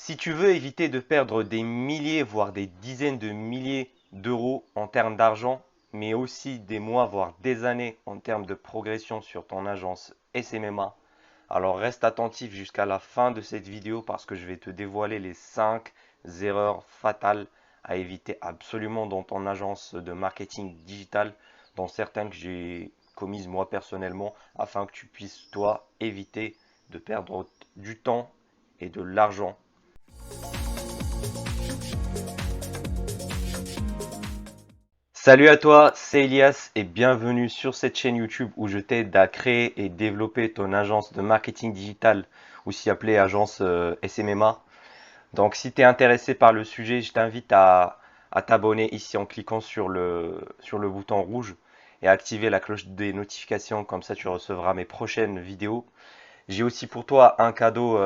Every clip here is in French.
Si tu veux éviter de perdre des milliers, voire des dizaines de milliers d'euros en termes d'argent, mais aussi des mois, voire des années en termes de progression sur ton agence SMMA, alors reste attentif jusqu'à la fin de cette vidéo parce que je vais te dévoiler les 5 erreurs fatales à éviter absolument dans ton agence de marketing digital, dont certaines que j'ai commises moi personnellement, afin que tu puisses toi éviter de perdre du temps et de l'argent. Salut à toi, c'est Elias et bienvenue sur cette chaîne YouTube où je t'aide à créer et développer ton agence de marketing digital, aussi appelée agence SMMA. Donc si tu es intéressé par le sujet, je t'invite à t'abonner ici en cliquant sur le bouton rouge et à activer la cloche des notifications, comme ça tu recevras mes prochaines vidéos. J'ai aussi pour toi un cadeau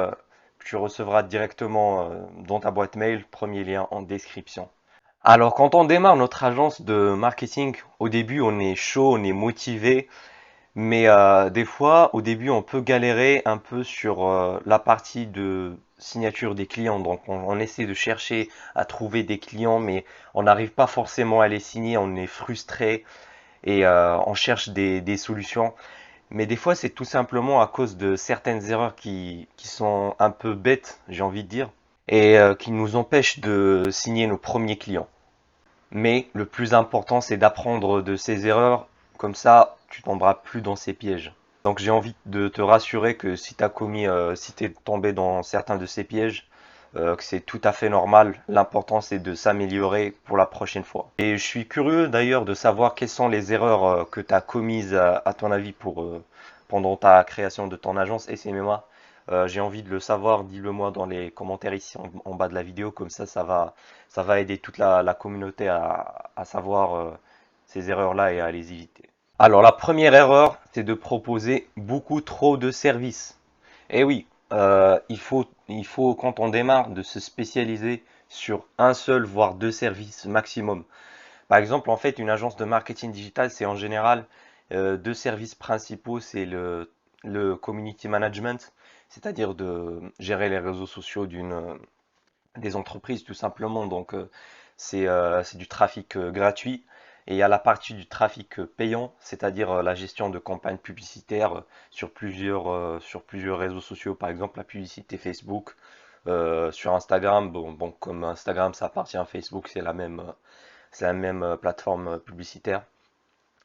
que tu recevras directement dans ta boîte mail, premier lien en description. Alors, quand on démarre notre agence de marketing, au début, on est chaud, on est motivé, mais des fois, au début, on peut galérer un peu sur la partie de signature des clients. Donc, on essaie de chercher à trouver des clients, mais on n'arrive pas forcément à les signer, on est frustré et on cherche des solutions. Mais des fois, c'est tout simplement à cause de certaines erreurs qui sont un peu bêtes, j'ai envie de dire, et qui nous empêchent de signer nos premiers clients. Mais le plus important, c'est d'apprendre de ces erreurs. Comme ça, tu tomberas plus dans ces pièges. Donc j'ai envie de te rassurer que si si tu es tombé dans certains de ces pièges, que c'est tout à fait normal. L'important, c'est de s'améliorer pour la prochaine fois. Et je suis curieux d'ailleurs de savoir quelles sont les erreurs que tu as commises à ton avis pendant ta création de ton agence SMMA. J'ai envie de le savoir, dis-le moi dans les commentaires ici en bas de la vidéo, comme ça va aider toute la communauté à savoir ces erreurs-là et à les éviter. Alors la première erreur, c'est de proposer beaucoup trop de services. Et oui, il faut quand on démarre de se spécialiser sur un seul voire deux services maximum. Par exemple, en fait, une agence de marketing digital, c'est en général deux services principaux, c'est le community management, c'est-à-dire de gérer les réseaux sociaux des entreprises tout simplement. Donc c'est du trafic gratuit. Et il y a la partie du trafic payant, c'est-à-dire la gestion de campagnes publicitaires sur plusieurs réseaux sociaux, par exemple la publicité Facebook, sur Instagram. Bon, comme Instagram ça appartient à Facebook, c'est la même plateforme publicitaire.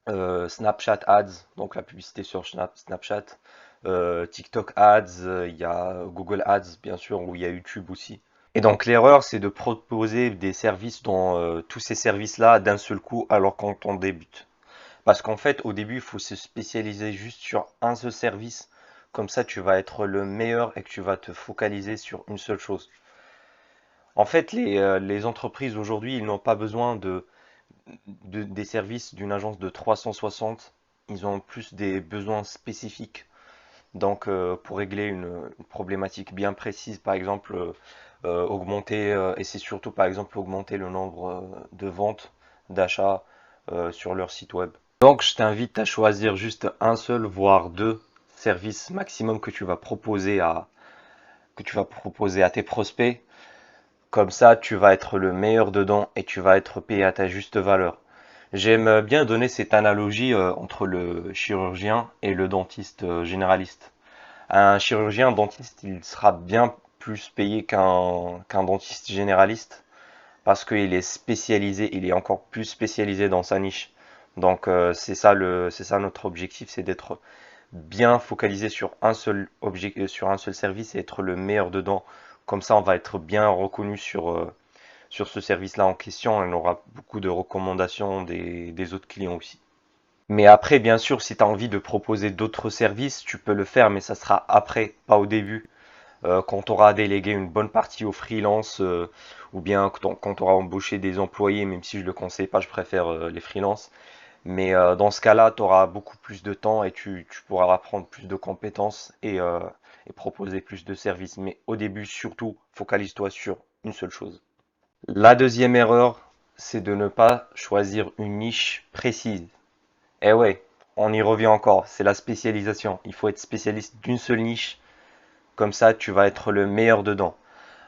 Snapchat Ads, donc la publicité sur Snapchat. TikTok Ads, il y a Google Ads bien sûr, où il y a YouTube aussi. Et donc l'erreur, c'est de proposer des services dans tous ces services-là d'un seul coup, alors quand on débute. Parce qu'en fait, au début, il faut se spécialiser juste sur un seul service. Comme ça, tu vas être le meilleur et que tu vas te focaliser sur une seule chose. En fait, les entreprises aujourd'hui, ils n'ont pas besoin des services d'une agence de 360. Ils ont plus des besoins spécifiques. Donc, pour régler une problématique bien précise, par exemple, augmenter, et c'est surtout par exemple augmenter le nombre de ventes, d'achats sur leur site web. Donc, je t'invite à choisir juste un seul, voire deux services maximum que tu vas proposer à tes prospects. Comme ça, tu vas être le meilleur dedans et tu vas être payé à ta juste valeur. J'aime bien donner cette analogie entre le chirurgien et le dentiste généraliste. Un chirurgien dentiste, il sera bien plus payé qu'un dentiste généraliste parce qu'il est spécialisé, il est encore plus spécialisé dans sa niche. Donc c'est ça notre objectif, c'est d'être bien focalisé sur sur un seul service et être le meilleur dedans. Comme ça, on va être bien reconnu sur ce service-là en question et on aura beaucoup de recommandations des autres clients aussi. Mais après, bien sûr, si tu as envie de proposer d'autres services, tu peux le faire, mais ça sera après, pas au début. Quand tu auras délégué une bonne partie aux freelance ou bien quand tu auras embauché des employés, même si je ne le conseille pas, je préfère les freelance. Mais dans ce cas-là, tu auras beaucoup plus de temps et tu pourras apprendre plus de compétences et proposer plus de services. Mais au début, surtout, focalise-toi sur une seule chose. La deuxième erreur, c'est de ne pas choisir une niche précise. Eh ouais, on y revient encore, c'est la spécialisation. Il faut être spécialiste d'une seule niche, comme ça tu vas être le meilleur dedans.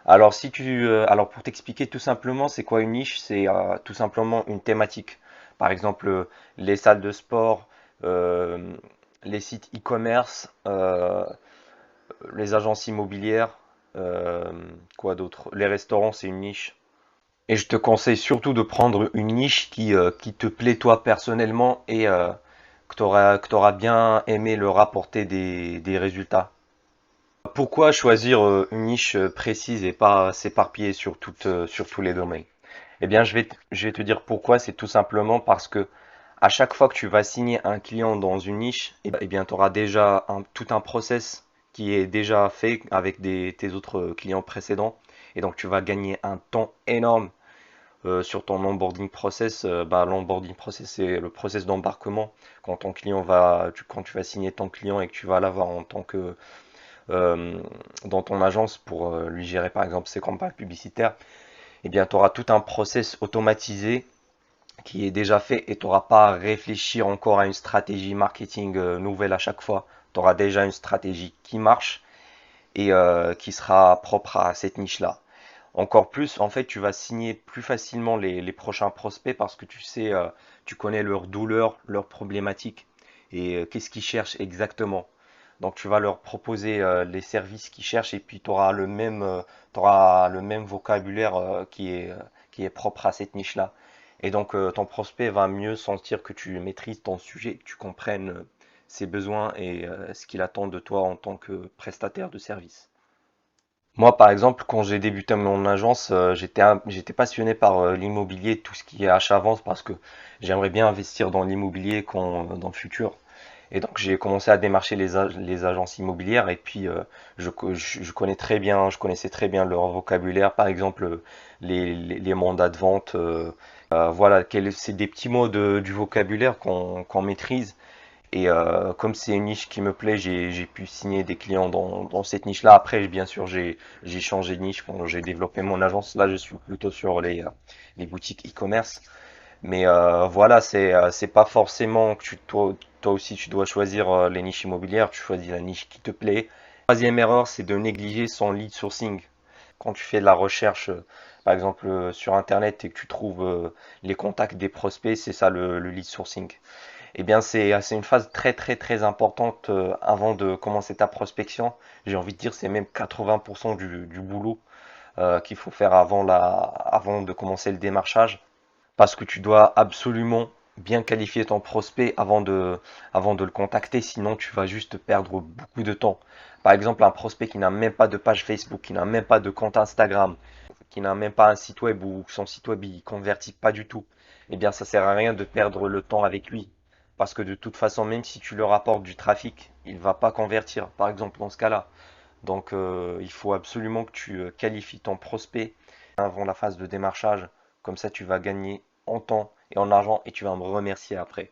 Alors pour t'expliquer tout simplement, c'est quoi une niche? C'est tout simplement une thématique. Par exemple, les salles de sport, euh, les sites e-commerce, les agences immobilières, euh, quoi d'autre? Les restaurants, c'est une niche. Et je te conseille surtout de prendre une niche qui te plaît toi personnellement et que tu auras bien aimé leur apporter des résultats. Pourquoi choisir une niche précise et pas s'éparpiller sur tous les domaines? Eh bien, je vais te dire pourquoi. C'est tout simplement parce que à chaque fois que tu vas signer un client dans une niche, eh bien, tu auras déjà tout un process qui est déjà fait avec tes autres clients précédents. Et donc, tu vas gagner un temps énorme sur ton onboarding process. L'onboarding process, c'est le process d'embarquement. Quand quand tu vas signer ton client et que tu vas l'avoir en tant que euh, dans ton agence pour lui gérer par exemple ses campagnes publicitaires, eh bien, tu auras tout un process automatisé qui est déjà fait et tu n'auras pas à réfléchir encore à une stratégie marketing nouvelle à chaque fois. Tu auras déjà une stratégie qui marche et qui sera propre à cette niche-là. Encore plus, en fait, tu vas signer plus facilement les prochains prospects parce que tu sais, tu connais leurs douleurs, leurs problématiques et qu'est-ce qu'ils cherchent exactement. Donc, tu vas leur proposer les services qu'ils cherchent et puis tu auras t'auras le même vocabulaire qui est propre à cette niche-là. Et donc, ton prospect va mieux sentir que tu maîtrises ton sujet, que tu comprennes ses besoins et ce qu'il attend de toi en tant que prestataire de service. Moi, par exemple, quand j'ai débuté mon agence, j'étais passionné par l'immobilier, tout ce qui est achat-vente, parce que j'aimerais bien investir dans l'immobilier dans le futur. Et donc, j'ai commencé à démarcher les agences immobilières, et puis je connais très bien, je connaissais très bien leur vocabulaire, par exemple les mandats de vente, voilà, c'est des petits mots du vocabulaire qu'on maîtrise. Et comme c'est une niche qui me plaît, j'ai pu signer des clients dans cette niche-là. Après, bien sûr, j'ai changé de niche quand j'ai développé mon agence. Là, je suis plutôt sur les boutiques e-commerce. Mais voilà, c'est pas forcément que toi aussi, tu dois choisir les niches immobilières. Tu choisis la niche qui te plaît. Troisième erreur, c'est de négliger son lead sourcing. Quand tu fais de la recherche, par exemple, sur Internet et que tu trouves les contacts des prospects, c'est ça le lead sourcing. Eh bien, c'est une phase très très très importante avant de commencer ta prospection. J'ai envie de dire c'est même 80% du boulot qu'il faut faire avant de commencer le démarchage. Parce que tu dois absolument bien qualifier ton prospect avant de le contacter, sinon tu vas juste perdre beaucoup de temps. Par exemple, un prospect qui n'a même pas de page Facebook, qui n'a même pas de compte Instagram, qui n'a même pas un site web ou son site web il convertit pas du tout, eh bien ça sert à rien de perdre le temps avec lui. Parce que de toute façon, même si tu leur apportes du trafic, il va pas convertir, par exemple dans ce cas-là. Donc il faut absolument que tu qualifies ton prospect avant la phase de démarchage. Comme ça, tu vas gagner en temps et en argent et tu vas me remercier après.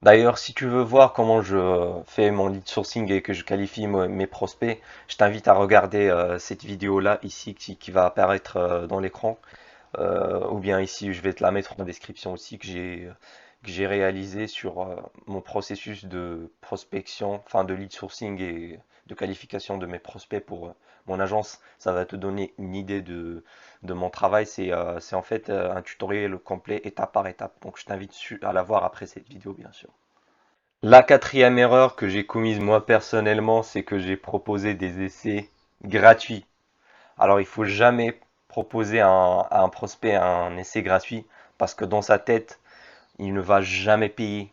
D'ailleurs, si tu veux voir comment je fais mon lead sourcing et que je qualifie mes prospects, je t'invite à regarder cette vidéo-là ici qui va apparaître dans l'écran. Ou bien ici, je vais te la mettre en description aussi que j'ai réalisé sur mon processus de prospection, enfin de lead sourcing et de qualification de mes prospects pour mon agence. Ça va te donner une idée de mon travail. C'est en fait un tutoriel complet étape par étape. Donc je t'invite à la voir après cette vidéo, bien sûr. La quatrième erreur que j'ai commise moi personnellement, c'est que j'ai proposé des essais gratuits. Alors il faut jamais proposer à un prospect un essai gratuit parce que dans sa tête, il ne va jamais payer.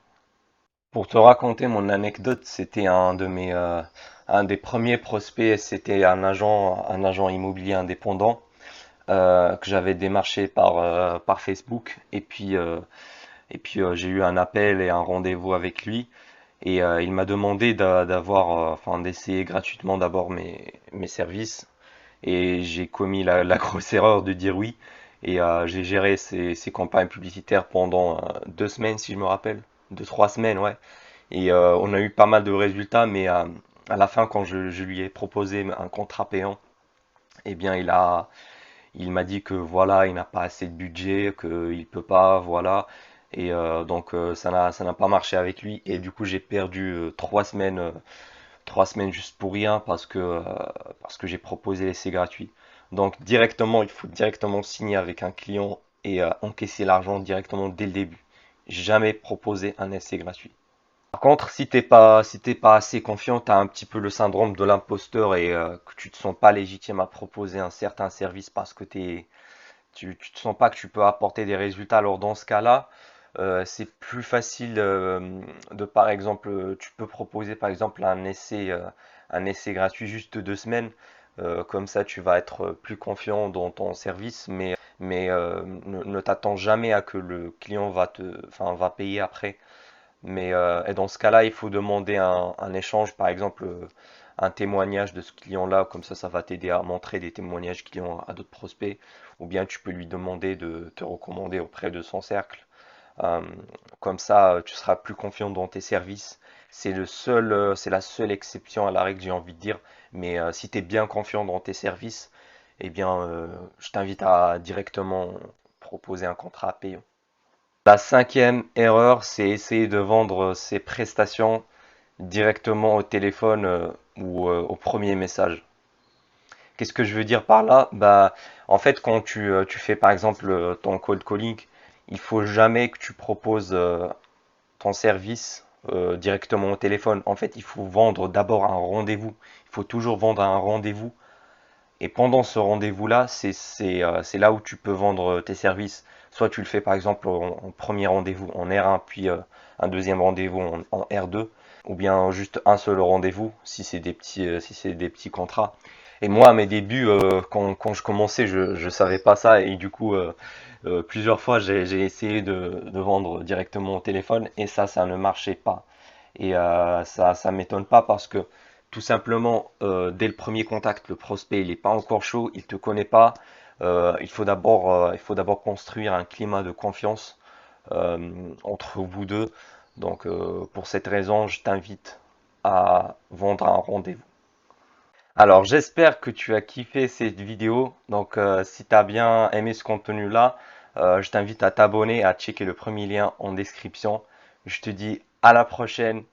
Pour te raconter mon anecdote, c'était un des premiers prospects, c'était un agent immobilier indépendant que j'avais démarché par Facebook. J'ai eu un appel et un rendez-vous avec lui. Et il m'a demandé enfin, d'essayer gratuitement d'abord mes services. Et j'ai commis la grosse erreur de dire oui. Et j'ai géré ces campagnes publicitaires pendant 2 semaines, si je me rappelle. 2, 3 semaines, ouais. Et on a eu pas mal de résultats, mais à la fin, quand je lui ai proposé un contrat payant, eh bien, il m'a dit que voilà, il n'a pas assez de budget, qu'il peut pas, voilà. Et donc, ça n'a pas marché avec lui. Et du coup, j'ai perdu 3 semaines juste pour rien parce que j'ai proposé l'essai gratuit. Donc directement, il faut directement signer avec un client et encaisser l'argent directement dès le début. Jamais proposer un essai gratuit. Par contre, si t'es pas assez confiant, tu as un petit peu le syndrome de l'imposteur et que tu te sens pas légitime à proposer un certain service parce que tu te sens pas que tu peux apporter des résultats. Alors dans ce cas-là, c'est plus facile de, par exemple, tu peux proposer par exemple un essai gratuit juste de 2 semaines. Comme ça, tu vas être plus confiant dans ton service, mais ne t'attends jamais à que le client enfin, va payer après. Et dans ce cas-là, il faut demander un échange, par exemple, un témoignage de ce client-là, comme ça va t'aider à montrer des témoignages clients à d'autres prospects, ou bien tu peux lui demander de te recommander auprès de son cercle. Euh, Comme ça, tu seras plus confiant dans tes services. C'est la seule exception à la règle, j'ai envie de dire. Mais si tu es bien confiant dans tes services, eh bien, je t'invite à directement proposer un contrat payant. La cinquième erreur, c'est essayer de vendre ses prestations directement au téléphone ou au premier message. Qu'est-ce que je veux dire par là? Bah, en fait, quand tu fais par exemple ton cold calling, il faut jamais que tu proposes ton service directement au téléphone. En fait, il faut vendre d'abord un rendez-vous. Il faut toujours vendre un rendez-vous. Et pendant ce rendez-vous-là, c'est là où tu peux vendre tes services. Soit tu le fais par exemple en premier rendez-vous en R1, puis un deuxième rendez-vous en R2, ou bien juste un seul rendez-vous si c'est des petits contrats. Et moi, à mes débuts, quand je commençais, je ne savais pas ça, et du coup, plusieurs fois, j'ai essayé de vendre directement au téléphone, et ça ne marchait pas. Et ça m'étonne pas parce que tout simplement, dès le premier contact, le prospect, il n'est pas encore chaud, il ne te connaît pas. Il faut d'abord construire un climat de confiance entre vous deux. Donc, pour cette raison, je t'invite à vendre un rendez-vous. Alors, j'espère que tu as kiffé cette vidéo. Donc, si tu as bien aimé ce contenu-là, je t'invite à t'abonner, à checker le premier lien en description. Je te dis à la prochaine.